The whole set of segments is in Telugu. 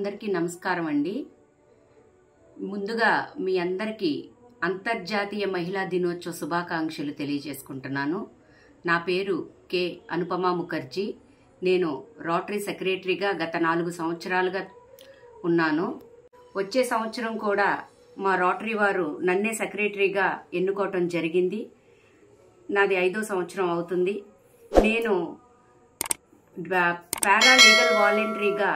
అందరికీ నమస్కారం అండి. ముందుగా మీ అందరికీ అంతర్జాతీయ మహిళా దినోత్సవ శుభాకాంక్షలు తెలియజేసుకుంటున్నాను. నా పేరు కె అనుపమ ముఖర్జీ. నేను రోటరీ సెక్రటరీగా గత 4 సంవత్సరాలుగా ఉన్నాను. వచ్చే సంవత్సరం కూడా మా రోటరీ వారు నన్నే సెక్రటరీగా ఎన్నుకోవటం జరిగింది. నాది 5వ సంవత్సరం అవుతుంది. నేను పారాలీగల్ వాలంటరీగా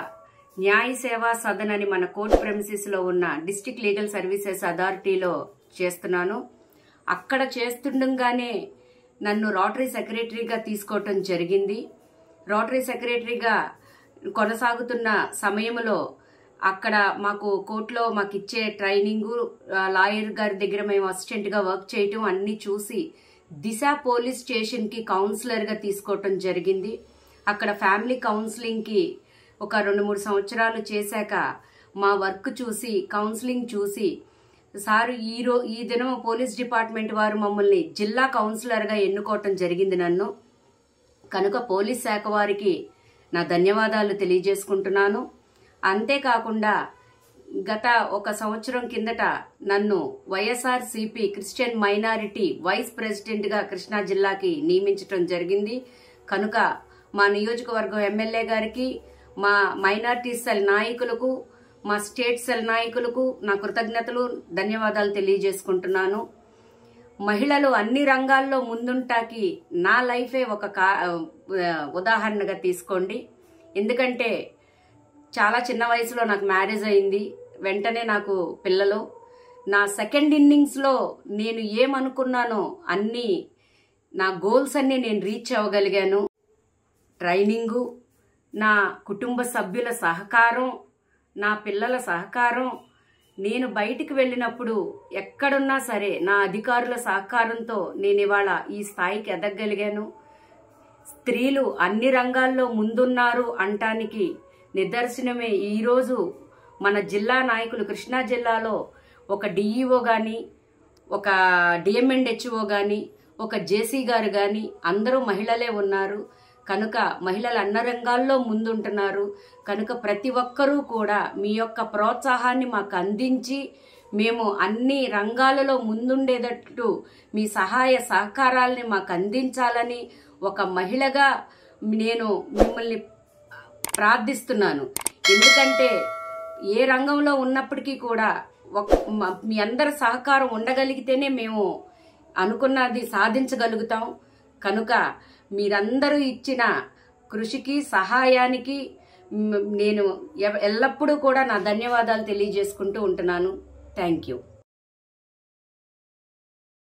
న్యాయ సేవా సదన్ అని మన కోర్ట్ ప్రెమిసెస్లో ఉన్న డిస్ట్రిక్ట్ లీగల్ సర్వీసెస్ అథారిటీలో చేస్తున్నాను. అక్కడ చేస్తుండగానే నన్ను రోటరీ సెక్రటరీగా తీసుకోవటం జరిగింది. రోటరీ సెక్రటరీగా కొనసాగుతున్న సమయంలో అక్కడ మాకు కోర్టులో మాకు ఇచ్చే ట్రైనింగు, లాయర్ గారి దగ్గర మేము అసిస్టెంట్గా వర్క్ చేయటం అన్నీ చూసి దిశ పోలీస్ స్టేషన్కి కౌన్సిలర్గా తీసుకోవటం జరిగింది. అక్కడ ఫ్యామిలీ కౌన్సిలింగ్కి ఒక 2-3 సంవత్సరాలు చేశాక మా వర్క్ చూసి కౌన్సిలింగ్ చూసి సారు ఈ దినం పోలీస్ డిపార్ట్మెంట్ వారు మమ్మల్ని జిల్లా కౌన్సిలర్గా ఎన్నుకోవటం జరిగింది నన్ను. కనుక పోలీస్ శాఖ వారికి నా ధన్యవాదాలు తెలియజేసుకుంటున్నాను. అంతేకాకుండా గత 1 సంవత్సరం కిందట నన్ను వైఎస్ఆర్సీపీ క్రిస్టియన్ మైనారిటీ వైస్ ప్రెసిడెంట్గా కృష్ణా జిల్లాకి నియమించటం జరిగింది. కనుక మా నియోజకవర్గం ఎమ్మెల్యే గారికి, మా మైనారిటీ సెల్ నాయకులకు, మా స్టేట్ సెల్ నాయకులకు నా కృతజ్ఞతలు, ధన్యవాదాలు తెలియజేసుకుంటున్నాను. మహిళలు అన్ని రంగాల్లో ముందుంటాకి నా లైఫే ఒక ఉదాహరణగా తీసుకోండి. ఎందుకంటే చాలా చిన్న వయసులో నాకు మ్యారేజ్ అయింది. వెంటనే నాకు పిల్లలు. నా సెకండ్ ఇన్నింగ్స్లో నేను ఏమనుకున్నానో అన్నీ, నా గోల్స్ అన్నీ నేను రీచ్ అవ్వగలిగాను. ట్రైనింగు, నా కుటుంబ సభ్యుల సహకారం, నా పిల్లల సహకారం, నేను బయటికి వెళ్ళినప్పుడు ఎక్కడున్నా సరే నా అధికారుల సహకారంతో నేను ఇవాళ ఈ స్థాయికి ఎదగగలిగాను. స్త్రీలు అన్ని రంగాల్లో ముందున్నారు అంటానికి నిదర్శనమే ఈరోజు మన జిల్లా నాయకులు. కృష్ణా జిల్లాలో ఒక డిఈఓ కానీ, ఒక డిఎంఎండ్హెచ్ఓ కానీ, ఒక జేసీ గారు కానీ అందరూ మహిళలే ఉన్నారు. కనుక మహిళలు అన్ని రంగాల్లో ముందుంటున్నారు. కనుక ప్రతి ఒక్కరూ కూడా మీ యొక్క ప్రోత్సాహాన్ని మాకు అందించి మేము అన్ని రంగాలలో ముందుండేటట్టు మీ సహాయ సహకారాలని మాకు అందించాలని ఒక మహిళగా నేను మిమ్మల్ని ప్రార్థిస్తున్నాను. ఎందుకంటే ఏ రంగంలో ఉన్నప్పటికీ కూడా మీ అందరి సహకారం ఉండగలిగితేనే మేము అనుకున్నది సాధించగలుగుతాం. కనుక మీరందరూ ఇచ్చిన కృషికి, సహాయానికి నేను ఎల్లప్పుడూ కూడా నా ధన్యవాదాలు తెలియజేసుకుంటూ ఉంటున్నాను. Thank you.